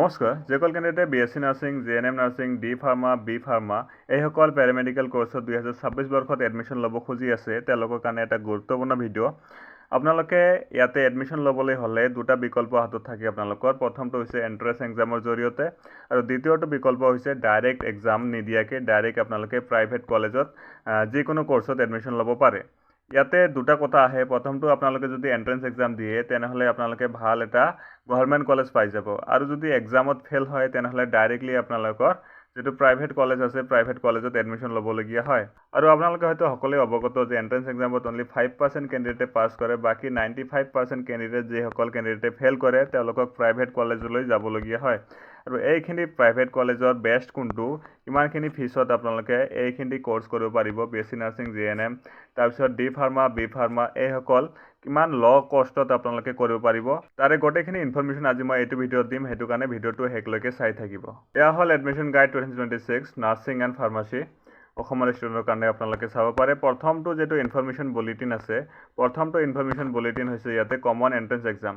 নমস্কাৰ যেকল কেণ্ডিডেটে BSc nursing GNM nursing D pharma B pharma এইসকল পেৰামেডিকেল কোৰ্ছত 2026 বৰ্ষত এডমিশ্যন ল'ব খুজি আছে তেওঁলোকৰ কাৰণে এটা গুৰুত্বপূৰ্ণ ভিডিঅ' আপোনালোকে ইয়াতে এডমিশ্যন ল'বলৈ হ'লে দুটা বিকল্প হাতত থাকে আপোনালোকৰ প্ৰথমটো হৈছে এন্ট্ৰেন্স এক্সামৰ জৰিয়তে আৰু দ্বিতীয়টো বিকল্প হৈছে ডাইৰেক্ট এক্সাম নিদিয়াকে ডাইৰেক্ট আপোনালোকে প্ৰাইভেট কলেজত যিকোনো কোৰ্ছত এডমিশ্যন ল'ব পাৰে ইয়াতে দুটা কথা আহে প্ৰথমটো আপোনালোকে যদি এন্ট্ৰেন্স এক্সাম দিয়ে তেনেহলে আপোনালোকে ভাল এটা গভৰ্ণমেণ্ট কলেজ পাই যাব আৰু যদি এক্সামত ফেল হয় তেনেহলে ডাইৰেক্টলি আপোনালোকৰ যেটো প্ৰাইভেট কলেজ আছে প্ৰাইভেট কলেজত এডমিশ্যন ল'বলগীয়া হয় আৰু আপোনালোকে হয়তো সকলোৱে অৱগত যে এন্ট্ৰেন্স এক্সামত অনলি 5% কেণ্ডিডেটে পাছ কৰে বাকি 95% কেণ্ডিডেট যিসকল কেণ্ডিডেটে ফেল কৰে তেওঁলোকক প্ৰাইভেট কলেজলৈ যাবলগীয়া হয় আৰু এইখিনি প্ৰাইভেট কলেজৰ বেষ্ট কোনটো কিমানখিনি ফিছত আপোনালোকে এইখিনি কোৰ্স কৰিব পাৰিব বিএছচি নাৰ্ছিং জিএনএম তাৰপিছত ডি ফাৰ্মা বি ফাৰ্মা এইসকল কিমান ল কষ্টত আপোনালোকে কৰিব পাৰিব তাৰে গোটেইখিনি ইনফৰমেশ্যন আজি মই এইটো ভিডিঅ'ত দিম হেতু কাৰণে ভিডিঅ'টো হেকলৈকে চাই থাকিব এয়া হল admission guide 2026 nursing and pharmacy অসমৰ ষ্টুডেণ্টৰ কাৰণে আপোনালোকে চাব পাৰে প্ৰথমটো যেটো ইনফৰমেশ্যন বুলেটিন আছে প্ৰথমটো ইনফৰমেশ্যন বুলেটিন হৈছে ইয়াতে কমন এন্ট্ৰেন্স এক্সাম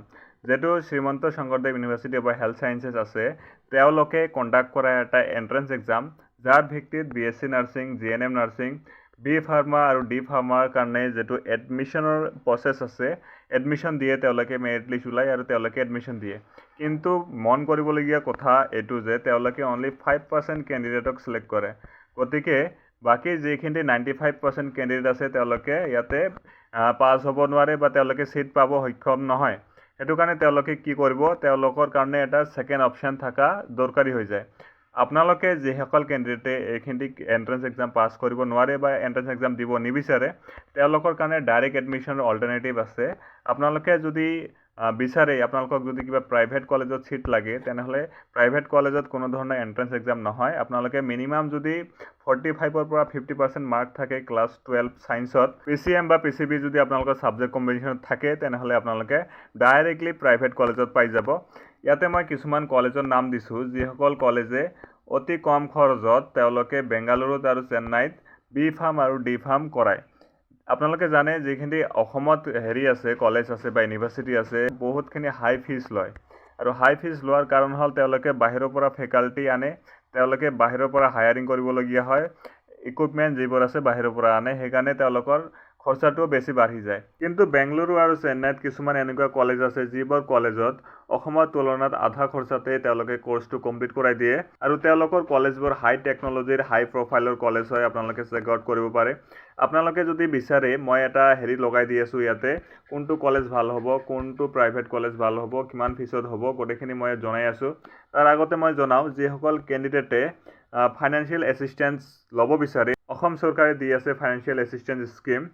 যেটো Srimanta Sankardev university of health sciences আছে তেওঁলোকে কণ্ডাক্ট কৰা এটা এন্ট্ৰেন্স এক্সাম যাৰ ভিত্তিত BSc nursing GNM nursing B pharma আৰু ডি ফাৰ্মাৰ কাৰণে যেটো এডমিশ্যনৰ প্ৰসেস আছে এডমিশ্যন দিয়ে তেওঁলোকে মেৰিট লিষ্ট উলাই আৰু তেওঁলোকে এডমিশ্যন দিয়ে কিন্তু মন কৰিবলগীয়া কথা এটো যে তেওঁলোকে অনলি 5% কেণ্ডিডেটক সিলেক্ট কৰে গতিকে বাকি যেখিনি 95% কেণ্ডিডেট আছে তেওঁলোকে ইয়াতে পাস হ'ব নোৱাৰে বা তেওঁলোকে সিট পাব সক্ষম নহয় হেতু কাৰণে তেওঁলোকে কি কৰিব তেওঁলোকৰ কাৰণে এটা সেকেন্ড অপচন থাকা দৰকাৰী হৈ যায় আপোনালোকে যেসকল কেণ্ডিডেটে এইখিনি এন্ট্ৰেন্স এক্সাম পাস কৰিব নোৱাৰে বা এন্ট্ৰেন্স এক্সাম দিব নিবিচাৰে তেওঁলোকৰ কাৰণে ডাইৰেক্ট এডমিশ্যনৰ অল্টাৰনেটিভ আছে আপোনালোকে যদি বিচাৰে আপোনালোকক যদি কিবা প্ৰাইভেট কলেজত সিট লাগে তেনেহলে প্ৰাইভেট কলেজত কোনো ধৰণৰ এন্ট্ৰেন্স এক্সাম নহয় আপোনালোকে মিনিমাম যদি 45 ৰ পৰা 50% মাৰ্ক থাকে ক্লাস 12 সায়েন্সত পিসিএম বা পিসিবি যদি আপোনালোকৰ সাবজেক্ট কম্বিনেশনত থাকে তেনেহলে আপোনালোকে ডাইৰেক্টলি প্ৰাইভেট কলেজত পাই যাব ইয়াতে মই কিছুমান কলেজৰ নাম দিছো যিসকল কলেজে অতি কম খৰচত তেওঁলোকে বেংগালুৰুত আৰু চেন্নাইত বি ফাৰ্ম আৰু ডি ফাৰ্ম কৰায় আপোনালোকে জানে যেখিনি অসমত হেৰি আছে কলেজ আছে বা ইউনিভাৰ্চিটি আছে বহুতখিনি হাই ফিজ লয় আৰু হাই ফিজ লোৱাৰ কাৰণ হল তেওঁলোকে বাহিৰৰ পৰা ফেকাল্টি আনে তেওঁলোকে বাহিৰৰ পৰা হায়াৰিং কৰিবলগীয়া হয় ইকুইপমেন্ট যিবোৰ আছে বাহিৰৰ পৰা আনে হেকাৰণে তেওঁলোকৰ খৰচাটো বেছি বাঢ়ি যায় কিন্তু বেংগালুৰু আৰু চেন্নাইত কিছুমান এনেকুৱা কলেজ আছে যিবোৰ কলেজত অসমৰ তুলনাত আধা খৰচাতে তেওঁলোকে কোৰ্সটো কমপ্লিট কৰাই দিয়ে আৰু তেওঁলোকৰ কলেজবোৰ হাই টেকনলজিৰ হাই প্ৰফাইলৰ কলেজ হয় আপোনালোকে চেক আউট কৰিব পাৰে আপোনালোকে যদি বিচাৰে মই এটা হেৰি লগাই দি আছো ইয়াতে কোনটো কলেজ ভাল হ'ব কোনটো প্ৰাইভেট কলেজ ভাল হ'ব কিমান ফিছত হ'ব গোটেইখিনি মই জনাই আছো তাৰ আগতে মই জনাও যেসকল কেণ্ডিডেটে ফাইনান্সিয়েল এসিস্টেন্স ল'ব বিচাৰে অসম চৰকাৰে দি আছে financial assistance scheme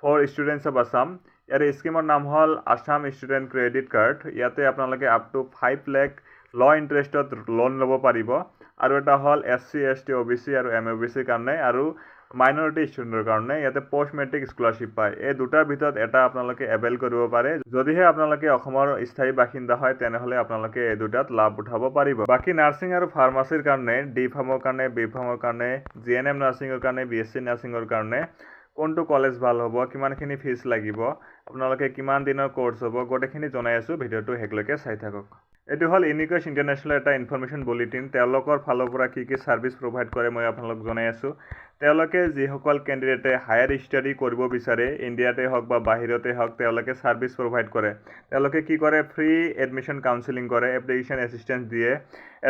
for students of Assam ইয়াৰ স্কিমৰ নাম হল আসাম ষ্টুডেন্ট ক্ৰেডিট কাৰ্ড ইয়াতে আপোনালোকে আপ টু 5 লাখ ল ইন্টাৰেষ্টত লোন ল'ব পাৰিব আৰু এটা হল এসসি এসটি ওবিসি আৰু এমওবিসি কাৰণে আৰু মাইনৰিটি ষ্টুডেন্টৰ কাৰণে ইয়াতে পোষ্ট মেট্ৰিক স্কলাৰশ্বিপ পায় এই দুটাৰ ভিতৰত এটা আপোনালোকে এভেইল কৰিব পাৰে যদিহে আপোনালোকে অসমৰ স্থায়ী বাসিন্দা হয় তেনেহলে আপোনালোকে এই দুটাত লাভ উঠাব পাৰিব বাকি নাৰ্ছিং আৰু ফাৰ্মাসীৰ কাৰণে ডি ফাৰ্মৰ কাৰণে বি ফাৰ্মৰ কাৰণে জিএনএম নাৰ্ছিংৰ কাৰণে বিএছচি নাৰ্ছিংৰ কাৰণে কোনটো কলেজ ভাল হ'ব কিমানখিনি ফিজ লাগিব আপোনালোকে কিমান দিনৰ কোৰ্স হ'ব গোটেইখিনি জনাই আছো ভিডিঅ'টো হেকলৈকে চাই থাকক এটো হল ইউনিকোয়েস ইন্টাৰনেশ্যনেল এটা ইনফৰমেশ্যন বুলেটিন তেওঁলোকৰ ফালৰ পৰা কি সাৰ্ভিস প্ৰভাইড কৰে মই আপোনালোক জনাই আছো তেওঁলোকে যিসকল কেণ্ডিডেটে হায়াৰ ষ্টাডি কৰিব বিচাৰে ইণ্ডিয়াতে হওক বা বাহিৰতে হওক তেওঁলোকে সাৰ্ভিস প্ৰভাইড কৰে তেওঁলোকে কি কৰে ফ্ৰী এডমিশন কাউন্সেলিং কৰে এপ্লিকেশন এসিস্টেন্স দিয়ে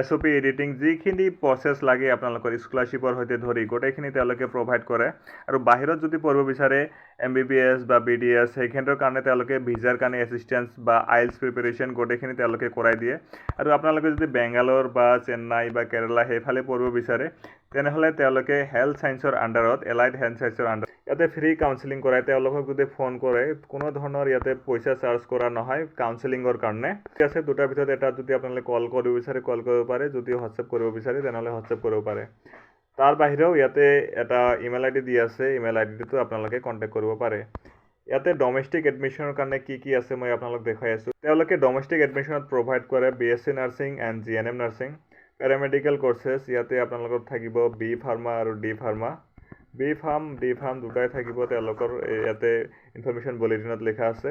এসওপি এডিটিং যিখিনি প্ৰসেস লাগে আপোনালোকৰ স্কলাৰশ্বিপৰ হৈতে ধৰি গোটেইখিনি তেওঁলোকে প্ৰভাইড কৰে আৰু বাহিৰত যদি পঢ়িব বিচাৰে এমবিবিএস বা বিডিএস সেইখনৰ কাৰণে তেওঁলোকে ভিজাৰ কাৰণে এসিস্টেন্স বা আইএলটিএছ প্ৰিপাৰেচন গোটেইখিনি তেওঁলোকে কৰাই দিয়ে আৰু আপোনালোকে যদি বেংগালোৰ বা চেন্নাই বা কেৰালা হেফালে পঢ়িব বিচাৰে তেনেহলে তেওঁলোকে হেল্থ সায়েন্সৰ আন্ডাৰত এলাইড হেল্থ সায়েন্সৰ আন্ডাৰ ইয়াতে ফ্ৰী কাউন্সেলিং কৰাই তেওঁলোকক যদি ফোন কৰে কোনো ধৰণৰ ইয়াতে পইচা চাৰ্জ কৰা নহয় কাউন্সেলিংৰ কাৰণে আছে দুটাৰ ভিতৰত এটা যদি আপোনালোকে কল কৰিব বিচাৰে কল কৰিব পাৰে যদি হোৱাটসএপ কৰিব বিচাৰে তেনেহলে হোৱাটসএপ কৰিব পাৰে তাৰ বাহিৰেও ইয়াতে এটা ইমেইল আইডি দি আছে ইমেইল আইডিটো আপোনালোকে কন্টাক্ট কৰিব পাৰে ইয়াতে ডোমেষ্টিক এডমিশনৰ কাৰণে কি আছে মই আপোনালোক দেখাই আছো তেওঁলোকে ডোমেষ্টিক এডমিশনত প্ৰভাইড কৰে BSc nursing and GNM nursing paramedical courses ইয়াতে আপোনালোকৰ থাকিব বি ফাৰ্মা আৰু D pharma B pharm D pharm দুটাই থাকিব তেওঁলোকৰ ইয়াতে ইনফৰমেশ্যন বুলেটিনত লিখা আছে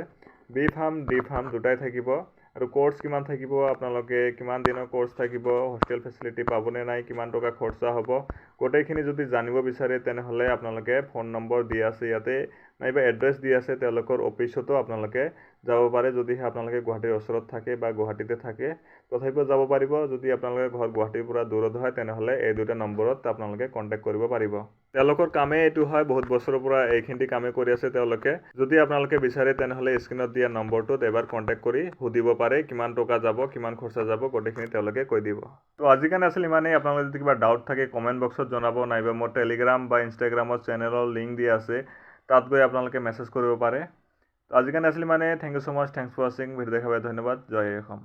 বি ফাৰ্ম ডি ফাৰ্ম দুটাই থাকিব আৰু কোৰ্স কিমান থাকিব, আপোনালোকে কিমান দিনৰ কোৰ্স থাকিব, হোস্টেল ফেসিলিটি পাবনে নাই, কিমান টকা খৰচা হ'ব, গোটেইখিনি যদি জানিব বিচাৰে তেনেহ'লে আপোনালোকে ফোন নম্বৰ দি আছে ইয়াতে, নাইবা এড্ৰেছ দি আছে, তেওঁলোকৰ অফিচতো আপোনালোকে যাব পাৰে। যদিহে আপোনালোকে গুৱাহাটীৰ ওচৰত থাকে বা গুৱাহাটীতে থাকে তথাপিও যাব পাৰিব। যদি আপোনালোকে ঘৰ গুৱাহাটীৰ পৰা দূৰত হয় তেনেহ'লে এই দুটা নম্বৰত আপোনালোকে কণ্টেক্ট কৰিব পাৰিব। তেওঁলোকৰ কামেই এইটো হয়, বহুত বছৰৰ পৰা এইখিনি কামেই কৰি আছে তেওঁলোকে। যদি আপোনালোকে বিচাৰে তেনেহ'লে স্ক্ৰীনত দিয়া নম্বৰটোত এবাৰ কণ্টেক্ট কৰি সুধিব পাৰে কিমান টকা যাব, কিমান খৰচা যাব, গোটেইখিনি তেওঁলোকে কৈ দিব। তো আজিৰ কাৰণে আছিল ইমানেই। আপোনালোকৰ যদি কিবা ডাউট থাকে কমেণ্ট বক্সত জনাব, নাইবা মোৰ টেলিগ্ৰাম বা ইনষ্টাগ্ৰামত চেনেলৰ লিংক দিয়া আছে, তাত গৈ আপোনালোকে মেছেজ কৰিব পাৰে। তো আজিৰ কাৰণে আছিল ইমানেই। Thank you so' much, thanks for ৱাচিং। ভিডিঅ' দেখাৰ বাবে ধন্যবাদ। জয় অসম।